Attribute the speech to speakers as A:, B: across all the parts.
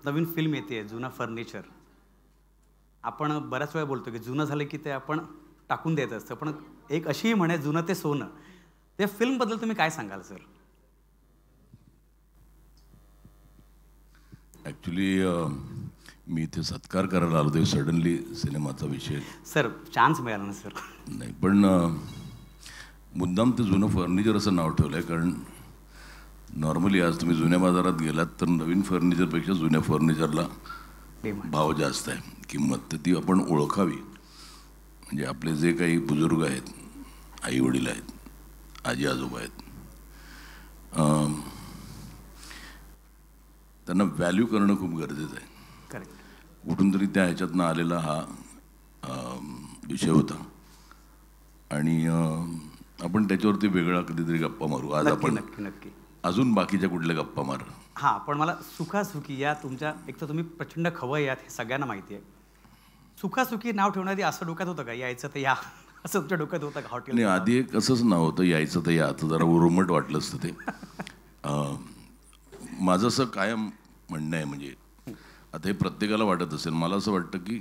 A: नवीन film येते जुनं furniture. आपण बऱ्याच वेळा बोलतो की जुनं झालं की ते आपण टाकून द्यायचं असतं. पण एक अशीही म्हण आहे जुनं ते सोनं. त्या फिल्मबद्दल तुम्ही काय सांगाल सर?
B: ॲक्च्युली मी इथे सत्कार करायला आलो होतो सडनली सिनेमाचा विषय.
A: सर चान्स मिळाला ना सर.
B: नाही पण मुद्दाम ते जुनं फर्निचर असं नाव ठेवलं आहे कारण नॉर्मली आज तुम्ही जुन्या बाजारात गेलात तर नवीन फर्निचरपेक्षा जुन्या फर्निचरला भाव जास्त आहे, किंमत. तर ती आपण ओळखावी. म्हणजे आपले जे काही बुजुर्ग आहेत, आई वडील आहेत, आजी आजोबा आहेत, त्यांना व्हॅल्यू करणं खूप गरजेचं आहे.
A: करेक्ट.
B: कुठून तरी त्या ह्याच्यातनं आलेला हा विषय होता आणि आपण त्याच्यावरती वेगळा कधीतरी गप्पा मारू. आज आपण
A: नक्की
B: अजून बाकीच्या कुठल्या गप्पा मार.
A: हां, पण मला सुखासुखी या तुमच्या एक तर तुम्ही प्रचंड खवय्ये आहात हे सगळ्यांना माहिती आहे. सुखासुखी नाव ठेवण्याआधी असं डोक्यात होतं का यायचं तर या असं तुमच्या डोक्यात होतं का हॉटेल?
B: नाही, आधी एक असंच नाव होतं यायचं तर या. आता जरा उर्मट वाटलं असतं ते. माझं असं कायम म्हणणं आहे, म्हणजे आता हे प्रत्येकाला वाटत असेल, मला असं वाटतं की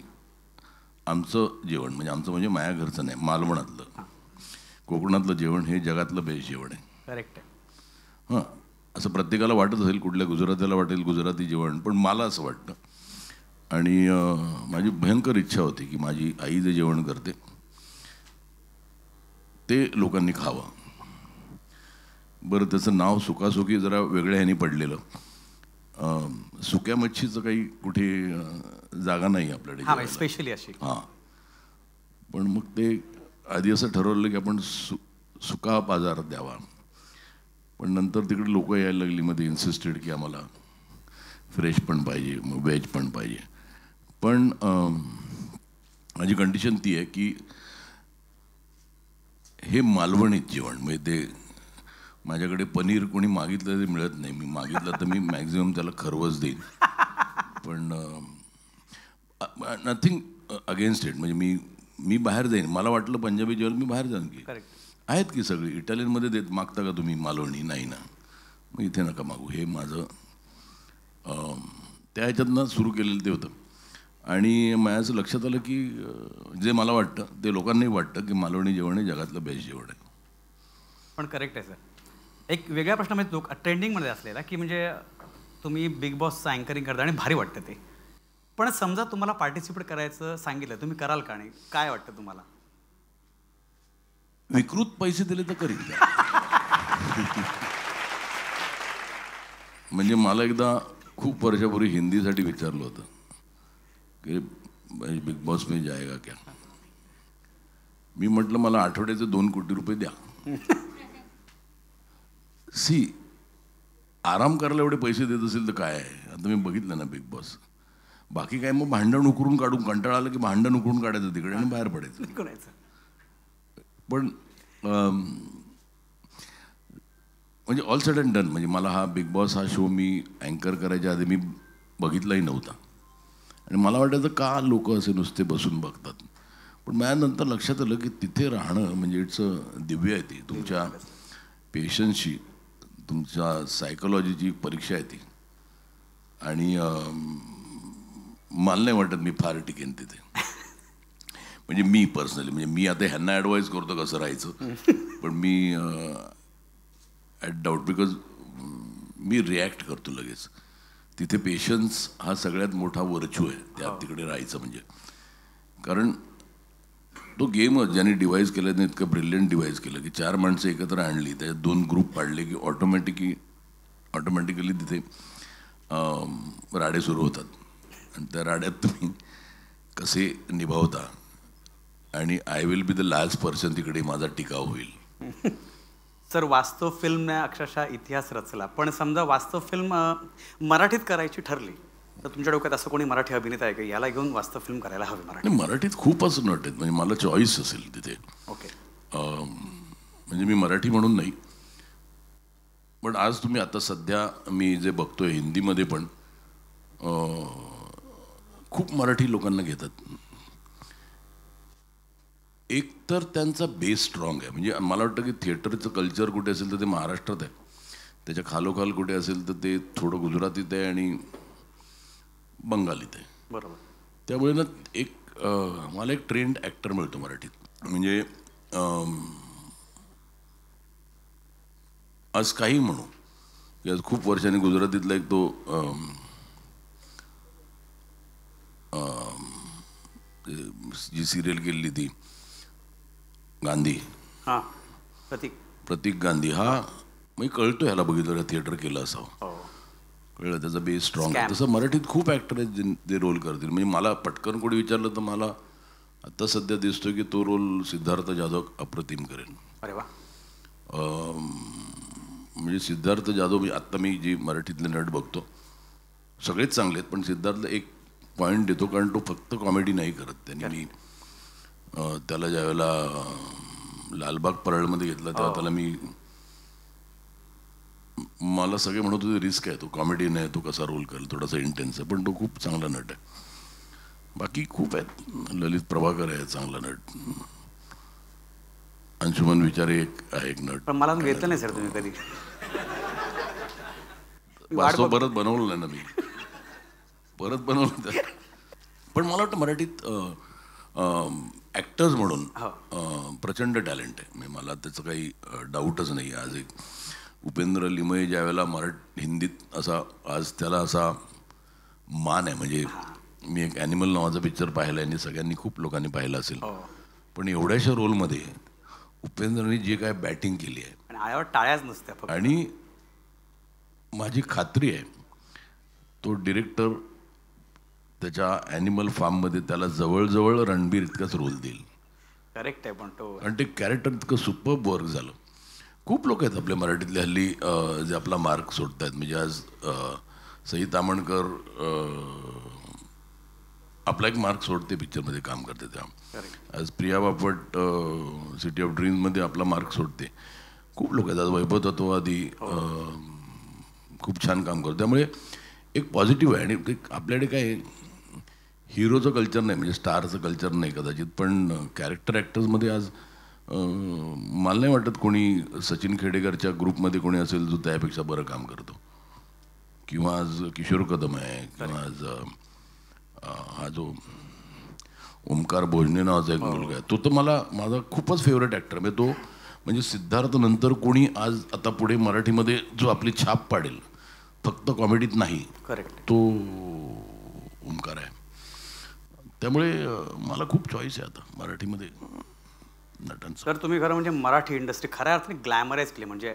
B: आमचं जेवण म्हणजे माझ्या घरचं नाही, मालवणातलं कोकणातलं जेवण हे जगातलं बेस्ट जेवण आहे.
A: करेक्ट आहे.
B: हां, असं प्रत्येकाला वाटत असेल, कुठल्या गुजरातीला वाटेल गुजराती जेवण, पण मला असं वाटतं. आणि माझी भयंकर इच्छा होती की माझी आई जे जेवण करते ते लोकांनी खावं. बरं, त्याचं नाव सुखासुखी जरा वेगळ्या ह्यानी पडलेलं. सुक्या मच्छीचं काही कुठे जागा नाही आपल्याकडे
A: स्पेशली अशी.
B: हां, पण मग ते आधी असं ठरवलं की आपण सुका बाजार द्यावा. पण नंतर तिकडे लोक यायला लागली, मग ते इन्सिस्टेड की आम्हाला फ्रेश पण पाहिजे, मग व्हेज पण पाहिजे. पण माझी कंडिशन ती आहे की हे मालवणीत जेवण, म्हणजे ते माझ्याकडे पनीर कोणी मागितलं ते मिळत नाही. मी मागितलं तर मी मॅक्झिमम त्याला खरवस देईन. पण नथिंग अगेन्स्ट इट. म्हणजे मी बाहेर जाईन. मला वाटलं पंजाबी जेवण मी बाहेर जाईन की आहेत की सगळी इटालियनमध्ये देत मागता का तुम्ही मालवणी? नाही ना, मग इथे नका मागू. हे माझं त्या ह्याच्यातनं सुरू केलेलं ते होतं. आणि माझ्या असं लक्षात आलं की जे मला वाटतं ते लोकांनाही वाटतं की मालवणी जेवण हे जगातलं बेस्ट जेवण आहे.
A: पण करेक्ट आहे सर. एक वेगळा प्रश्न म्हणजे लोक ट्रेंडिंगमध्ये असलेला की म्हणजे तुम्ही बिग बॉसचं अँकरिंग करता आणि भारी वाटतं ते. पण समजा तुम्हाला पार्टिसिपेट करायचं सांगितलं, तुम्ही कराल का? नाही काय वाटतं तुम्हाला?
B: विकृत पैसे दिले तर करीन. म्हणजे मला एकदा खूप वर्षापूर्वी हिंदीसाठी विचारलं होतं की बिग बॉस में जाएगा क्या. मी म्हटलं मला आठवड्याचे 2 कोटी रुपये द्या. आराम करायला एवढे पैसे देत असेल तर काय आहे. आता मी बघितलं ना बिग बॉस, बाकी काय मग भांडण उकरून काढून, कंटाळा आलं की भांडण उकरून काढायचं तिकडे आणि बाहेर पडायचं. पण म्हणजे ऑल सेड अँड डन, म्हणजे मला हा बिग बॉस हा शो मी अँकर करायच्या आधी मी बघितलाही नव्हता. आणि मला वाटायचं का लोक असे नुसते बसून बघतात. पण माझ्यानंतर लक्षात आलं की तिथे राहणं म्हणजे इट्स दिव्य आहे. ती तुमच्या पेशन्सची, तुमच्या सायकोलॉजीची परीक्षा आहे ती. आणि मला नाही वाटत मी फार टिकेन तिथे. म्हणजे मी पर्सनली, म्हणजे मी आता ह्यांना ॲडवाईज करतो कसं राहायचं, पण मी ॲट डाऊट, बिकॉज मी रिॲक्ट करतो लगेच. तिथे पेशन्स हा सगळ्यात मोठा वर्च्यू आहे त्यात तिकडे राहायचं. म्हणजे कारण तो गेमच ज्यांनी डिवाईज केला त्याने इतकं ब्रिलियंट डिवाईज केलं की 4 माणसं एकत्र आणली, त्याच्यात 2 ग्रुप पाडले की ऑटोमॅटिकली तिथे राडे सुरू होतात. आणि त्या राड्यात तुम्ही कसे निभावता. आणि I will be the last person तिकडे माझा टिकाव होईल.
A: सर, वास्तव फिल्मने अक्षरशः इतिहास रचला. पण समजा वास्तव फिल्म मराठीत करायची ठरली तर तुमच्या डोक्यात असं कोणी मराठी अभिनेता आहे का याला घेऊन वास्तव फिल्म करायला हवी?
B: मराठीत खूप असं नट आहेत, म्हणजे मला चॉईस असेल तिथे.
A: ओके.
B: म्हणजे मी मराठी म्हणून नाही, पण आज तुम्ही आता सध्या मी जे बघतोय हिंदीमध्ये पण खूप मराठी लोकांना घेतात. एक तर त्यांचा बेस स्ट्रॉंग आहे. म्हणजे मला वाटतं की थिएटरचं कल्चर कुठे असेल तर ते महाराष्ट्रात आहे, त्याच्या खालोखाल कुठे असेल तर ते थोडं गुजरातीत आहे आणि बंगालीत आहे.
A: बरोबर.
B: त्यामुळे ना एक मला एक ट्रेंड ॲक्टर मिळतो मराठीत. म्हणजे आज काही म्हणू की आज खूप वर्षांनी गुजरातीतला एक तो जी सिरियल केलेली ती गांधी,
A: हां, प्रतीक.
B: प्रतीक गांधी, हा मी कळतो ह्याला बघितलं थिएटर केलं असावं.
A: हो.
B: कळलं त्याचा बेस स्ट्रॉंग आहे. तसं मराठीत खूप ॲक्टर आहेत जे रोल करतील. म्हणजे मला पटकन कोणी विचारलं तर मला आता सध्या दिसतोय की तो रोल सिद्धार्थ जाधव अप्रतिम करेल.
A: अरे वा.
B: म्हणजे सिद्धार्थ जाधव म्हणजे आत्ता मी जी मराठीतले नट बघतो सगळेच चांगले आहेत, पण सिद्धार्थला एक पॉईंट देतो कारण तो फक्त कॉमेडी नाही करत. त्यांनी मी त्याला ज्यावेळेला लालबाग परळमध्ये घेतला तेव्हा त्याला मला सगळे म्हणत होते रिस्क आहे, तो कॉमेडी नाही, तो कसा रोल करेल, थोडासा इंटेन्स आहे, पण तो खूप चांगला नट आहे. बाकी खूप आहेत. ललित प्रभाकर आहे चांगला नट, अंशुमन विचारे आहे एक नट.
A: पण मला घेतलं नाही सर तुम्ही कधी.
B: वास्तव परत बनवलं नाही ना मी, परत बनवलं तर. पण मला वाटतं मराठीत ॲक्टर्स म्हणून प्रचंड टॅलेंट आहे. म्हणजे मला त्याचं काही डाऊटच नाही. आज एक उपेंद्र लिमये ज्यावेळेला हिंदीत असा आज त्याला असा मान आहे. म्हणजे मी एक ॲनिमल नावाचा पिक्चर पाहिला आणि सगळ्यांनी खूप लोकांनी पाहिला असेल, पण एवढ्याशा रोलमध्ये उपेंद्रनी जे काय बॅटिंग केली आहे
A: आणि आयावर टाळ्याच नसत्या.
B: आणि माझी खात्री आहे तो डिरेक्टर त्याच्या ॲनिमल फार्ममध्ये त्याला जवळजवळ रणबीर इतकाच रोल देईल.
A: करेक्ट आहे. पण तो
B: आणि ते कॅरेक्टर इतकं सुपर्ब वर्क झालं. खूप लोक आहेत आपल्या मराठीतले हल्ली जे आपला मार्क सोडत आहेत. म्हणजे आज सई तामणकर आपला एक मार्क सोडते, पिक्चरमध्ये काम करते तेव्हा. आज प्रिया बापट सिटी ऑफ ड्रीम्समध्ये आपला मार्क सोडते. खूप लोक आहेत. आज वैभव तत्ववादी खूप छान काम करतो. त्यामुळे एक पॉझिटिव्ह आहे. आणि आपल्याकडे काय हिरोचं कल्चर नाही, म्हणजे स्टारचं कल्चर नाही कदाचित, पण कॅरेक्टर ॲक्टर्समध्ये आज मला नाही वाटत कोणी सचिन खेडेकरच्या ग्रुपमध्ये कोणी असेल जो त्यापेक्षा बरं काम करतो. किंवा आज किशोर कदम आहे, किंवा आज हा जो ओमकार भोजने नावाचा एक मुलगा आहे, तो तर माझा खूपच फेवरेट ॲक्टर. म्हणजे तो म्हणजे सिद्धार्थ नंतर कोणी आज आता पुढे मराठीमध्ये जो आपली छाप पाडेल फक्त कॉमेडीत नाही,
A: करेक्ट,
B: तो ओमकार आहे. त्यामुळे मला खूप चॉईस आहे आता मराठीमध्ये नटांचं.
A: तर तुम्ही खरं म्हणजे मराठी इंडस्ट्री खऱ्या अर्थाने ग्लॅमराईज केली. म्हणजे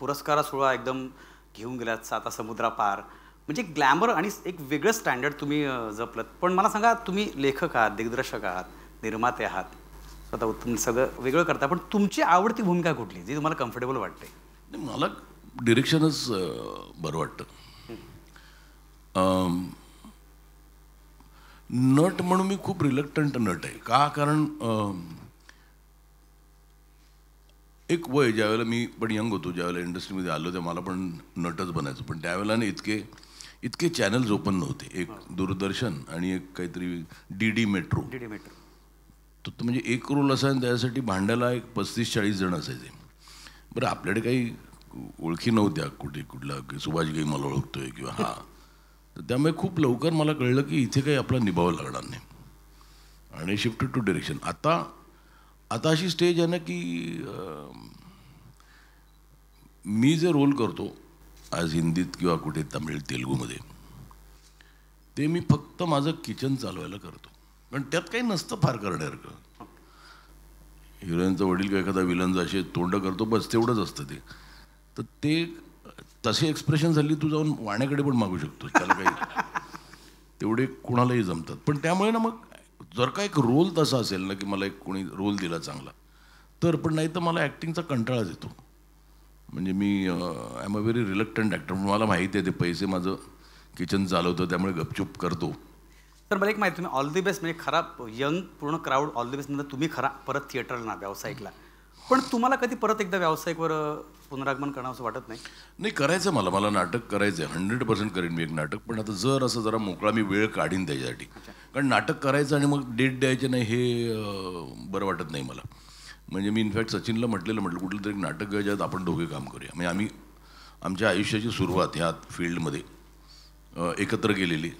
A: पुरस्कारा सोहळा एकदम घेऊन गेलात, साता समुद्रापार. म्हणजे ग्लॅमर आणि एक वेगळं स्टँडर्ड तुम्ही जपलत. पण मला सांगा, तुम्ही लेखक आहात, दिग्दर्शक आहात, निर्माते आहात, स्वतः तुम्ही सगळं वेगळं करता, पण तुमची आवडती भूमिका कुठली जी तुम्हाला कम्फर्टेबल वाटते?
B: मला डिरेक्शनच बरं वाटतं. नट म्हणून मी खूप रिलक्टंट नट आहे. का? कारण एक वय ज्यावेळेला मी पण यंग होतो, ज्यावेळेला इंडस्ट्रीमध्ये आलो तेव्हा मला पण नटच बनायचं. पण त्यावेळेला ना इतके चॅनल्स ओपन नव्हते. एक दूरदर्शन आणि एक काहीतरी डी मेट्रो. तो म्हणजे एक रोल असा आणि त्यासाठी भांड्याला एक 35-40 जण असायचे. बरं, आपल्याकडे काही ओळखी नव्हत्या कुठला की सुभाष गाई मला ओळखतोय किंवा हा. तर त्यामुळे खूप लवकर मला कळलं की इथे काही आपला निभावं लागणार नाही आणि शिफ्ट टू डिरेक्शन. आता अशी स्टेज आहे ना की मी जे रोल करतो आज हिंदीत किंवा कुठे तमिळ तेलुगूमध्ये, ते मी फक्त माझं किचन चालवायला करतो. पण त्यात काही नसतं फार करण्यासारखं. हिरोईनचा वडील किंवा एखादा विलन असे तोंड करतो, बस तेवढंच असतं ते. तर ते तसे एक्सप्रेशन झाली तू जाऊन वाण्याकडे पण मागू शकतो, त्याला काही तेवढे कुणालाही जमतात. पण त्यामुळे ना मग जर का एक रोल तसा असेल ना की मला एक कोणी रोल दिला चांगला तर, पण नाही तर मला ॲक्टिंगचा कंटाळाच येतो. म्हणजे मी I am a very reluctant actor. मला माहिती आहे ते पैसे माझं किचन चालवतं, त्यामुळे गपचूप करतो.
A: तर मला एक माहिती, तुम्ही ऑल दी बेस्ट म्हणजे खरा यंग पूर्ण क्राऊड ऑल दी बेस्ट नंतर तुम्ही खरा परत थिएटरला व्यावसायिकला, पण तुम्हाला कधी परत एकदा व्यावसायिकवर पुनरागमन करणं असं वाटत नाही?
B: नाही, करायचं मला नाटक करायचं आहे. 100% करेन मी एक नाटक. पण आता जर असं जरा मोकळा मी वेळ काढीन त्याच्यासाठी. कारण नाटक करायचं आणि मग डेट द्यायचे नाही हे बरं वाटत नाही मला. म्हणजे मी इनफॅक्ट सचिनला म्हटलं कुठलं तरी एक नाटक घ्यायच्यात आपण दोघे काम करूया. म्हणजे आम्ही आमच्या आयुष्याची सुरुवात ह्या फील्डमध्ये एकत्र केलेली.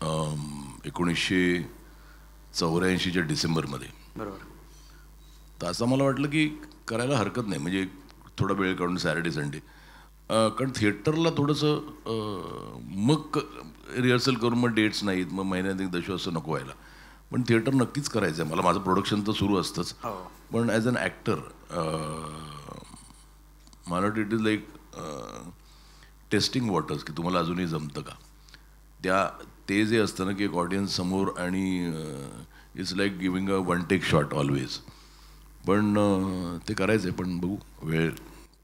B: 1984च्या डिसेंबरमध्ये.
A: बरोबर.
B: तर असं मला वाटलं की करायला हरकत नाही, म्हणजे थोडा वेळ काढून सॅटर्डे संडे, कारण थिएटरला थोडंसं मग रिहर्सल करून मग डेट्स नाहीत, मग महिन्यात एक दशो असं नको व्हायला. पण थिएटर नक्कीच करायचं आहे मला. माझं प्रोडक्शन तर सुरू असतंच, पण ॲज अन ॲक्टर मला वाटतं it is like testing waters, की तुम्हाला अजूनही जमतं का. ते जे असतं ना की एक ऑडियन्स समोर, आणि it's like giving a one take shot always. पण ते करायचं आहे, पण बघू, वेळ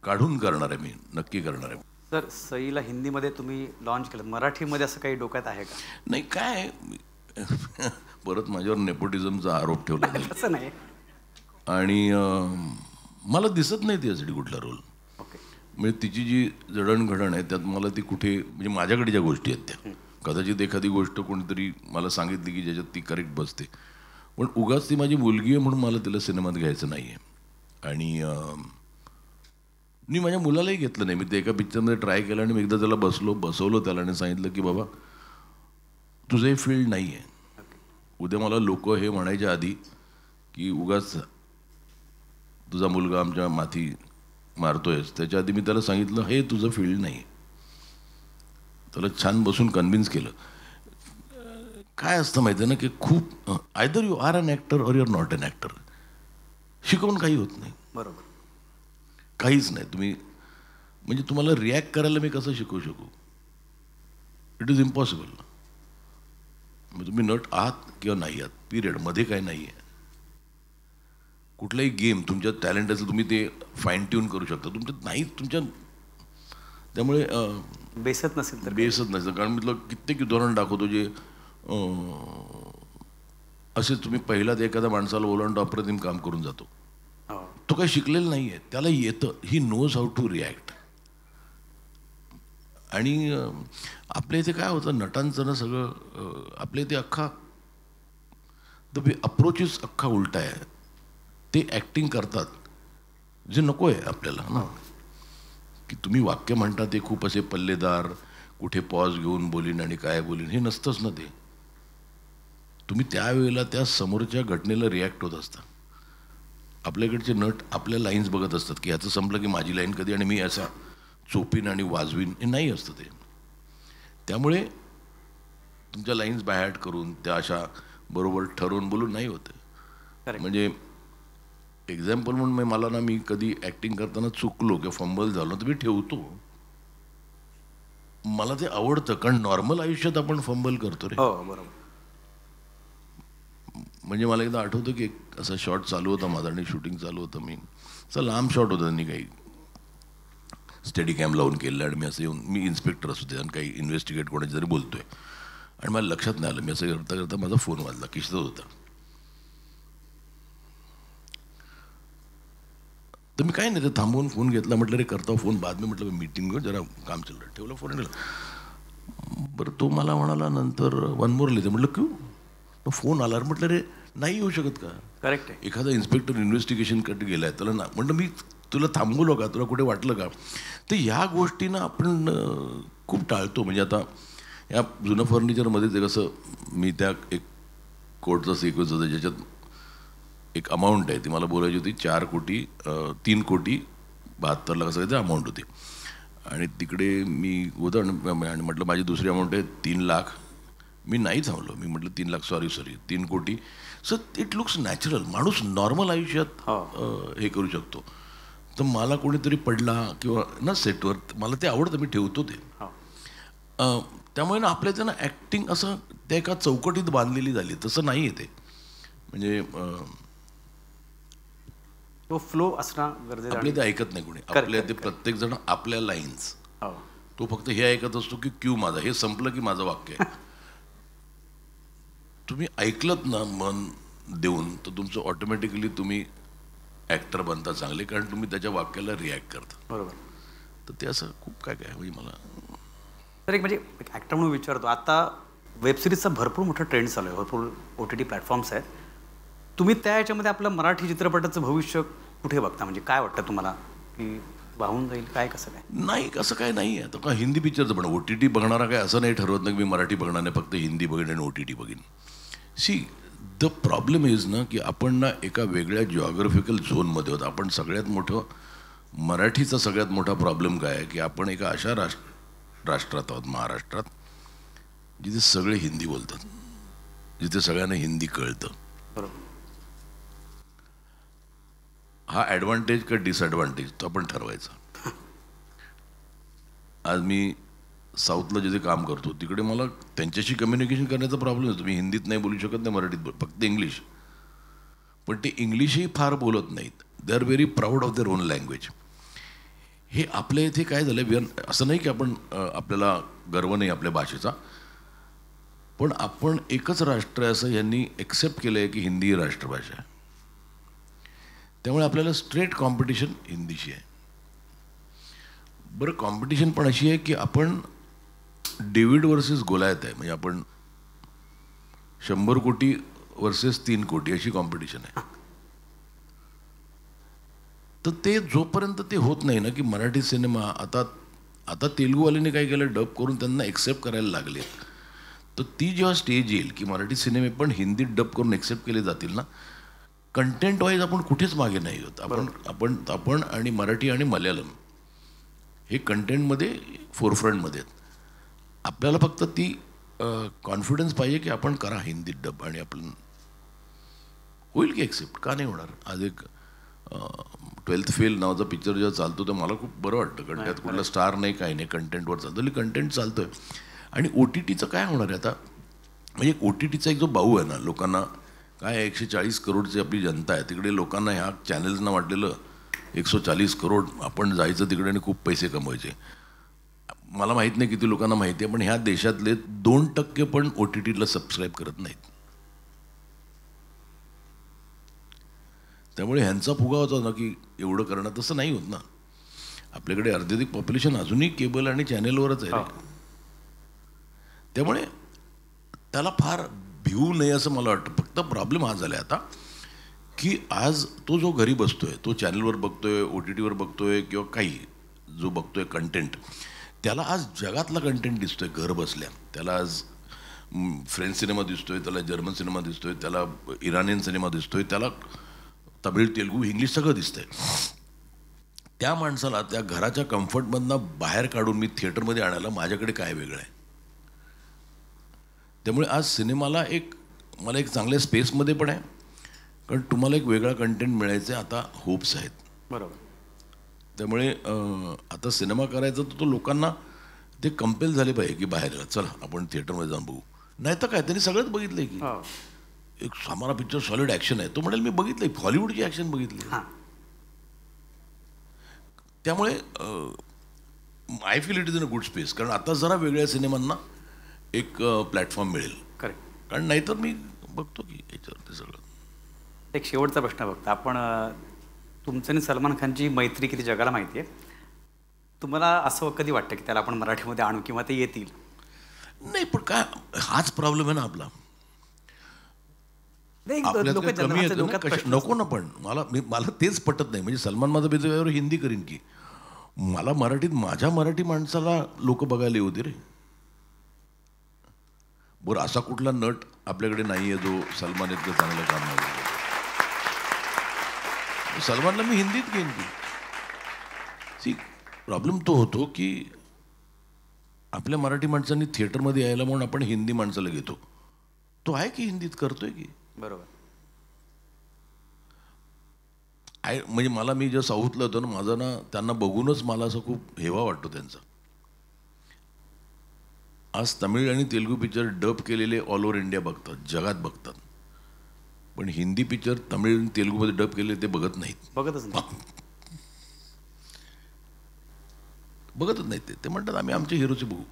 B: काढून करणार आहे, मी नक्की करणार आहे.
A: सर, सईला हिंदीमध्ये तुम्ही लॉन्च केलं, मराठीमध्ये असं काही डोक्यात आहे का?
B: नाही, काय परत माझ्यावर नेपोटिझमचा आरोप ठेवला जाईल.
A: असं नाही.
B: आणि मला दिसत नाही त्यासाठी कुठला रोल.
A: ओके.
B: म्हणजे तिची जी जडणघडण आहे त्यात मला ती कुठे, म्हणजे माझ्याकडे ज्या गोष्टी आहेत त्या, कदाचित एखादी गोष्ट कोणीतरी मला सांगितली की ज्याच्यात ती करेक्ट बसते, पण उगाच ती माझी मुलगी आहे म्हणून मला तिला सिनेमात घ्यायचं नाही आहे. आणि मी माझ्या मुलालाही घेतलं नाही. मी ते एका पिक्चरमध्ये ट्राय केलं आणि मी एकदा त्याला बसवलं त्याला आणि सांगितलं की बाबा, तुझं हे फील्ड नाही आहे. उद्या मला लोक हे म्हणायच्या आधी की उगाच तुझा मुलगा आमच्या माथी मारतोयस, त्याच्या आधी मी त्याला सांगितलं हे तुझं फील्ड नाही आहे. त्याला छान बसून कन्व्हिन्स केलं. काय असतं माहिती आहे ना की खूप either you are an actor or you are not an actor. शिकवून काही होत नाही.
A: बरोबर.
B: काहीच नाही. तुम्ही म्हणजे तुम्हाला रिॲक्ट करायला मी कसं शिकवू शकू? It is impossible. म्हणजे तुम्ही नट आहात किंवा नाही आहात, पिरियड, मध्ये काय नाही आहे. कुठलाही गेम तुमच्या टॅलेंट असेल, तुम्ही ते फाईन ट्यून करू शकता. तुमच्यात नाही, तुमच्या त्यामुळे
A: बेसत नसेल तर
B: बेसच नसेल. कारण मी तुला कित्येक उदाहरण दाखवतो जे असे तुम्ही पहिलाच एखाद्या माणसाला ओलांडून अप्रतिम काम करून जातो. तो काही शिकलेला नाही आहे, त्याला येतं. He knows how to react. आणि आपल्या इथे काय होतं, नटांचं ना सगळं आपल्या इथे अख्खा द अप्रोचेस अख्खा उलटा आहे. ते ॲक्टिंग करतात जे नको आहे आपल्याला ना, की तुम्ही वाक्य म्हणता ते खूप असे पल्लेदार, कुठे पॉज घेऊन बोलीन आणि काय बोलीन, हे नसतंच ना. ते तुम्ही त्यावेळेला त्या समोरच्या घटनेला रिॲक्ट होत असता. आपल्याकडचे नट आपल्या लाईन्स बघत असतात की ह्याचं संपलं की माझी लाईन कधी, आणि मी असा चोपीन आणि वाजवीन, हे नाही असतं ते. त्यामुळे तुमच्या लाईन्स बायहॅर्ट करून त्या अशा बरोबर ठरवून बोलून नाही होते. म्हणजे एक्झाम्पल म्हणून मला ना, मी कधी ॲक्टिंग करताना चुकलो किंवा फंबल झालो तर मी ठेवतो. मला ते आवडतं, कारण नॉर्मल आयुष्यात आपण फंबल करतो रे.
A: हो, बरोबर.
B: म्हणजे मला एकदा आठवतं की एक असा शॉट चालू होता माझा आणि शूटिंग चालू होतं. मी असा लांब शॉट होता, त्यांनी काही स्टेडी कॅम लावून केलं आणि मी असं येऊन, मी इन्स्पेक्टर असतो आणि काही इन्व्हेस्टिगेट कोणाची तरी बोलतोय आणि मला लक्षात नाही आलं. मी असं करता करता माझा फोन वाजला, किशोर होता. तर मी काय नाही, ते थांबवून फोन घेतला. म्हटलं रे करता फोन बाद मी, म्हटलं मीटिंग घेऊ जरा, काम चाललं. ठेवलं फोन. बरं, तो मला म्हणाला नंतर वन मोर लिहिते. म्हटलं क्यू? तो फोन आला. म्हटलं रे नाही येऊ शकत का?
A: करेक्ट आहे.
B: एखादा इन्स्पेक्टर इन्व्हेस्टिगेशन कडे गेलाय, त्याला ना म्हटलं मी तुला थांबवलो का, तुला कुठे वाटलं का? तर ह्या गोष्टींना आपण खूप टाळतो. म्हणजे आता या जुनं फर्निचरमध्ये ते कसं, मी त्या एक कोर्टचा सिक्वेन्स होता ज्याच्यात एक अमाऊंट आहे, ती मला बोलायची होती 3,72,72,72 लाख असं अमाऊंट होती. आणि तिकडे मी होतं आणि म्हटलं माझी दुसरी अमाऊंट आहे 3 लाख. मी नाही थांबलो. मी म्हटलं 3 लाख, सॉरी 3 कोटी. So it looks natural. माणूस नॉर्मल आयुष्यात हे करू शकतो. तर मला कोणीतरी पडला किंवा ना सेटवर, मला ते आवडतं, मी ठेवतो ते. त्यामुळे ना आपल्या इथे ना ॲक्टिंग असं त्या एका चौकटीत बांधलेली झाली, तसं नाही आहे ते. म्हणजे
A: तो फ्लो असणं गरजेचं.
B: आपल्या ते ऐकत नाही कोणी. आपल्या ते प्रत्येक जण आपल्या लाईन्स, तो फक्त हे ऐकत असतो की क्यू माझा, हे संपलं की माझं वाक्य आहे. तुम्ही ऐकलत ना मन देऊन, तर तुमचं ऑटोमॅटिकली तुम्ही ॲक्टर बनता चांगले, कारण तुम्ही त्याच्या वाक्याला रिॲक्ट करता.
A: बरोबर.
B: तर ते असं खूप काय काय म्हणजे मला.
A: तर एक म्हणजे एक ॲक्टर म्हणून विचारतो, आता वेबसिरीजचा भरपूर मोठा ट्रेंड चालू आहे, भरपूर OTT प्लॅटफॉर्म्स आहेत. तुम्ही त्या ह्याच्यामध्ये आपलं मराठी चित्रपटाचं भविष्य कुठे बघता? म्हणजे काय वाटतं तुम्हाला की वाहून जाईल काय कसं काय?
B: नाही, असं काय नाही आहे. आता का हिंदी पिक्चरचं पण OTT बघणारा काय असं नाही ठरवत नाही की मी मराठी बघणार नाही, फक्त हिंदी बघेन आणि OTT बघेन. सी द प्रॉब्लेम इज ना की आपण ना एका वेगळ्या जिओग्राफिकल झोनमध्ये होतो. आपण सगळ्यात मोठं मराठीचा सगळ्यात मोठा प्रॉब्लेम काय आहे की आपण एका अशा राष्ट्रात आहोत, महाराष्ट्रात, जिथे सगळे हिंदी बोलतात, जिथे सगळ्यांना हिंदी कळतं.
A: बरोबर.
B: हा ॲडव्हान्टेज का डिसॲडव्हान्टेज तो आपण ठरवायचा. आज मी साऊथला जिथे काम करतो तिकडे मला त्यांच्याशी कम्युनिकेशन करण्याचा प्रॉब्लेम होतो. मी हिंदीत नाही बोलू शकत, नाही मराठीत फक्त इंग्लिश. पण ते इंग्लिशही फार बोलत नाहीत. They are very proud of their own language. हे आपल्या इथे काय झालं, असं नाही की आपण आपल्याला गर्व नाही आपल्या भाषेचा, पण आपण एकच राष्ट्र आहे असं यांनी एक्सेप्ट केलं आहे की हिंदी ही राष्ट्रभाषा आहे. त्यामुळे आपल्याला स्ट्रेट कॉम्पिटिशन हिंदीशी आहे. बरं, कॉम्पिटिशन पण अशी आहे की आपण डेव्हिड वर्सेस गोलायत आहे. म्हणजे आपण 100 कोटी वर्सेस 3 कोटी अशी कॉम्पिटिशन आहे. तर ते जोपर्यंत ते होत नाही ना की मराठी सिनेमा आता तेलुगूवाल्यांनी काय केलं, डब करून त्यांना एक्सेप्ट करायला लागले. तर ती जेव्हा स्टेज येईल की मराठी सिनेमे पण हिंदीत डब करून एक्सेप्ट केले जातील ना, कंटेंट वाईज आपण कुठेच मागे नाही होत. आपण आणि मराठी आणि मल्याळम हे कंटेंटमध्ये फोरफ्रंटमध्ये आहेत. आपल्याला फक्त ती कॉन्फिडन्स पाहिजे की आपण करा हिंदीत डब आणि आपण होईल की एक्सेप्ट, का नाही होणार. आज एक 12th फेल नावाचा पिक्चर जेव्हा चालतो तर मला खूप बरं वाटतं, कारण त्यात कुठला स्टार नाही, काही नाही, कंटेंटवर चालतं. कंटेंट चालतोय. आणि OTTचं काय होणार आहे आता, म्हणजे OTTचा एक जो भाऊ आहे ना, लोकांना काय 140 करोडची आपली जनता आहे, तिकडे लोकांना ह्या चॅनल्सना वाटलेलं 140 करोड, आपण जायचं तिकडे आणि खूप पैसे कमवायचे. मला माहीत नाही किती लोकांना माहिती आहे, पण ह्या देशातले 2% पण OTTला सबस्क्राईब करत नाहीत. त्यामुळे ह्यांचा फुगा होता ना की एवढं करणं, तसं नाही होत ना. आपल्याकडे अर्ध्याधिक पॉप्युलेशन अजूनही केबल आणि चॅनेलवरच आहे. त्यामुळे त्याला फार भिवू नये असं मला वाटतं. फक्त प्रॉब्लेम हा झाला आहे आता की आज तो जो घरी बसतोय, तो चॅनलवर बघतोय, OTTवर बघतोय किंवा काही जो बघतोय कंटेंट, त्याला आज जगातला कंटेंट दिसतोय घर बसल्या. त्याला आज फ्रेंच सिनेमा दिसतोय, त्याला जर्मन सिनेमा दिसतोय, त्याला इराणियन सिनेमा दिसतोय, त्याला तमिळ, तेलुगू, इंग्लिश सगळं दिसतंय. त्या माणसाला त्या घराच्या कम्फर्टमधनं बाहेर काढून मी थिएटरमध्ये आणायला माझ्याकडे काय वेगळं आहे. त्यामुळे आज सिनेमाला मला एक चांगल्या स्पेसमध्ये पण आहे, कारण तुम्हाला एक वेगळा कंटेंट मिळायचं आता होप्स आहेत.
A: बरोबर.
B: त्यामुळे आता सिनेमा करायचा तर तो लोकांना ते कंपेल झाले पाहिजे की बाहेर चला आपण थिएटरमध्ये जाऊन बघू. नाही तर काय, त्यांनी सगळंच बघितलं आहे की एक सामारा पिक्चर सॉलिड ॲक्शन आहे, तो म्हणेल मी बघितलं आहे, हॉलिवूडची ॲक्शन बघितली. त्यामुळे I feel it is in a good space, कारण आता जरा वेगळ्या सिनेमांना एक प्लॅटफॉर्म मिळेल.
A: करेक्ट.
B: कारण नाहीतर मी बघतो की याच्यावरती सगळं.
A: एक शेवटचा प्रश्न बघता आपण, तुमचं आणि सलमान खानची मैत्री किती जगाला माहिती आहे. तुम्हाला असं कधी वाटतं की त्याला आपण मराठीमध्ये आणू किंवा ते येतील?
B: नाही, पण काय हाच प्रॉब्लेम आहे ना आपला. नको ना, पण मला तेच पटत नाही. म्हणजे सलमान माझा बेजवर हिंदी करीन की मला माझ्या मराठी माणसाला लोक बघायला येऊ दे रे. बरं, असा कुठला नट आपल्याकडे नाही आहे जो सलमान इतकं चांगलं काम नाही. सलमानला मी हिंदीत घेईन की. सी प्रॉब्लेम तो होतो की आपल्या मराठी माणसांनी थिएटरमध्ये यायला म्हणून आपण हिंदी माणसाला घेतो. तो आहे की हिंदीत करतोय की.
A: बरोबर.
B: म्हणजे मी जेव्हा साऊथला होतो ना, माझा ना त्यांना बघूनच मला असं खूप हेवा वाटतो त्यांचा. आज तमिळ आणि तेलुगू पिक्चर डब केलेले ऑल ओव्हर इंडिया बघतात, जगात बघतात. पण हिंदी पिक्चर तमिळ आणि तेलुगूमध्ये डब केलेले ते बघत नाहीत.
A: बघतच
B: नाहीत. ते म्हणतात आम्ही आमच्या हिरोचे बघू.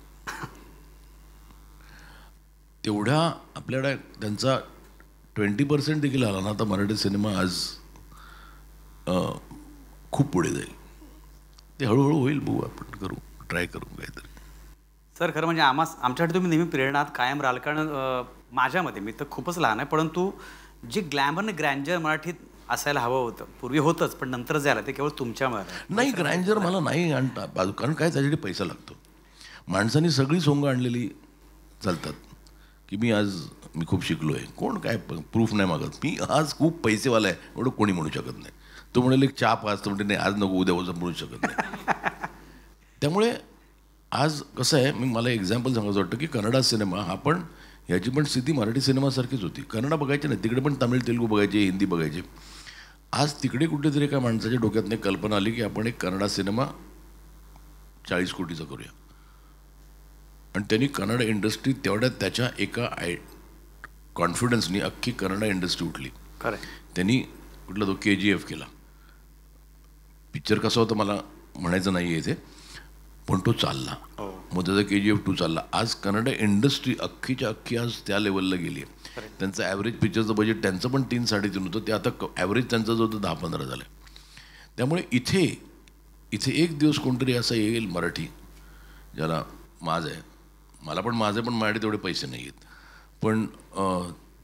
B: तेवढ्या आपल्याकडे त्यांचा 20% देखील आला ना, आता मराठी सिनेमा आज खूप पुढे जाईल. ते हळूहळू होईल, बघू, आपण करू, ट्राय करू काहीतरी.
A: सर, खरं म्हणजे आमच्यासाठी तुम्ही नेहमी प्रेरणात कायम राहाल. कारण माझ्या मते, मी तर खूपच लहान आहे, परंतु जे ग्लॅमर आणि ग्रँजर मराठीत असायला हवं होतं. पूर्वी होतंच, पण नंतर जे आलं ते केवळ तुमच्यामुळे आलं.
B: नाही, ग्रँजर मला नाही आणता बाजू, कारण काय त्याच्यासाठी पैसा लागतो. माणसांनी सगळी सोंग आणलेली चालतात की मी खूप शिकलो आहे. कोण काय प्रूफ नाही मागत. मी आज खूप पैसेवाला आहे एवढं कोणी म्हणू शकत नाही. तो म्हणाले एक चहा पाच, तर म्हणते नाही आज नको उद्या म्हणू शकत नाही. त्यामुळे आज कसं आहे, मला एक्झाम्पल सांगायचं वाटतं की कन्नडा सिनेमा हा पण, ह्याची पण स्थिती मराठी सिनेमासारखीच होती. कन्नडा बघायचे नाही, तिकडे पण तमिळ तेलुगू बघायचे, हिंदी बघायचे. आज तिकडे कुठेतरी एका माणसाच्या डोक्यातनं कल्पना आली की आपण एक कन्नडा सिनेमा 40 कोटीचा करूया. आणि त्यांनी कन्नड इंडस्ट्री तेवढ्यात त्याच्या एका कॉन्फिडन्सनी अख्खी कन्नडा इंडस्ट्री उठली.
A: खरं.
B: त्यांनी कुठला तो KGF केला. पिक्चर कसा होता मला म्हणायचं नाही आहे ते, पण तो चालला. मग त्याचा KGF 2 चालला. आज कन्नडा इंडस्ट्री अख्खीच्या अख्खी आज त्या लेवलला गेली आहे. त्यांचं ॲव्हरेज पिक्चरचं बजेट त्यांचं पण 3-3.5 होतं, ते आता ॲव्हरेज त्यांचं जो होतं 10-15 झालं. त्यामुळे इथे एक दिवस कोणतरी असं येईल मराठी ज्याला माज आहे. मला पण माज आहे, पण माझ्याकडे तेवढे पैसे नाही आहेत. पण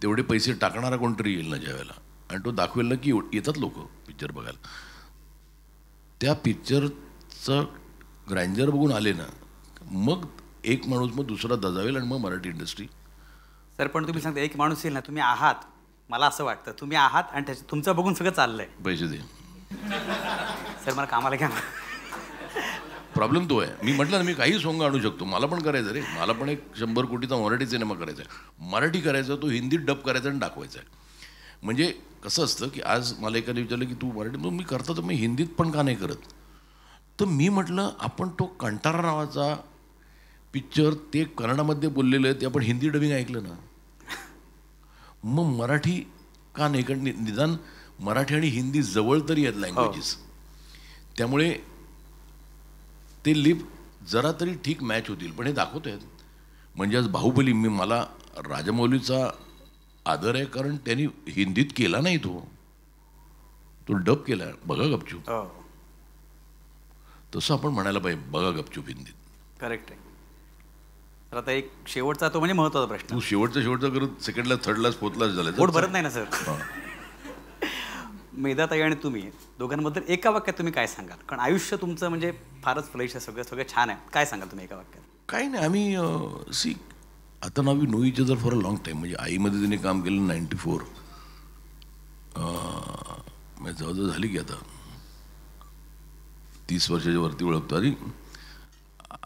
B: तेवढे पैसे टाकणारा कोणतरी येईल ना ज्यावेळेला, आणि तो दाखवेल ना की येतात लोक पिक्चर बघायला. त्या पिक्चरचं ग्रँजर बघून आले ना, मग एक माणूस मग दुसरा दजावेल आणि मग मराठी इंडस्ट्री.
A: सर पण तुम्ही सांगता एक माणूस येईल ना, तुम्ही आहात, मला असं वाटतं तुम्ही आहात आणि तुमचं बघून सगळं चाललंय.
B: पैसे दे
A: सर, मला कामाला घ्या.
B: प्रॉब्लेम तो आहे. मी म्हटलं ना, मी काही सोंग आणू शकतो. मला पण करायचं रे, मला पण एक 100 कोटीचा मराठी सिनेमा करायचा आहे. मराठी करायचा, तो हिंदीत डब करायचा आणि दाखवायचा आहे. म्हणजे कसं असतं की आज मला एकाने विचारलं की तू मराठी, मग मी करतो तर मी हिंदीत पण का नाही करत. तर मी म्हटलं आपण तो कंटारा नावाचा पिक्चर ते कन्नडामध्ये बोललेलं आहे, ते आपण हिंदी डबिंग ऐकलं ना, मग मराठी का नाही. कारण निदान मराठी आणि हिंदी जवळ तरी आहेत लँग्वेजेस. त्यामुळे ते लिप जरा तरी ठीक मॅच होतील. पण हे दाखवत आहेत. म्हणजे आज बाहुबली, मला राजमौलीचा आदर आहे, कारण त्यांनी हिंदीत केला नाही, तो डब केला. बघा गपचूप. तसं आपण म्हणायला पाहिजे, बघा गपचूप हिंदीत.
A: करेक्ट आहे. तर आता एक शेवटचा, तो म्हणजे महत्त्वाचा प्रश्न.
B: तू शेवटचा करत सेकंडला, थर्डलाच, फोर्थलाच झालं.
A: पोट भरत नाही ना सर. मेधाताई आणि तुम्ही दोघांबद्दल एका वाक्यात तुम्ही काय सांगाल? कारण आयुष्य तुमचं म्हणजे फारच फ्लेश आहे, सगळं छान आहे. काय सांगाल तुम्ही एका वाक्यात?
B: काही नाही, आम्ही आता नाव know each other for a long time. म्हणजे आईमध्ये त्यांनी काम केलं 94. जवळजवळ झाली की आता 30 वर्षाच्या वरती ओळखतो. आणि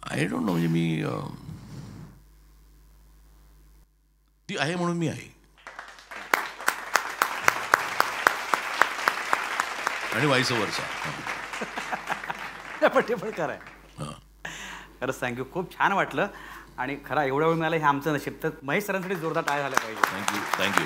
B: आय डोंट नो, म्हणजे मी ती आहे म्हणून मी आहे. आणि वाईस वर्षा.
A: पण ते पण खरं आहे. खरंच थँक्यू, खूप छान वाटलं. आणि खरं एवढ्या वेळ मिळाला हे आमचं नशीब. तर महेश सरांसाठी जोरदार टाळ्या झाल्या पाहिजे.
B: थँक्यू.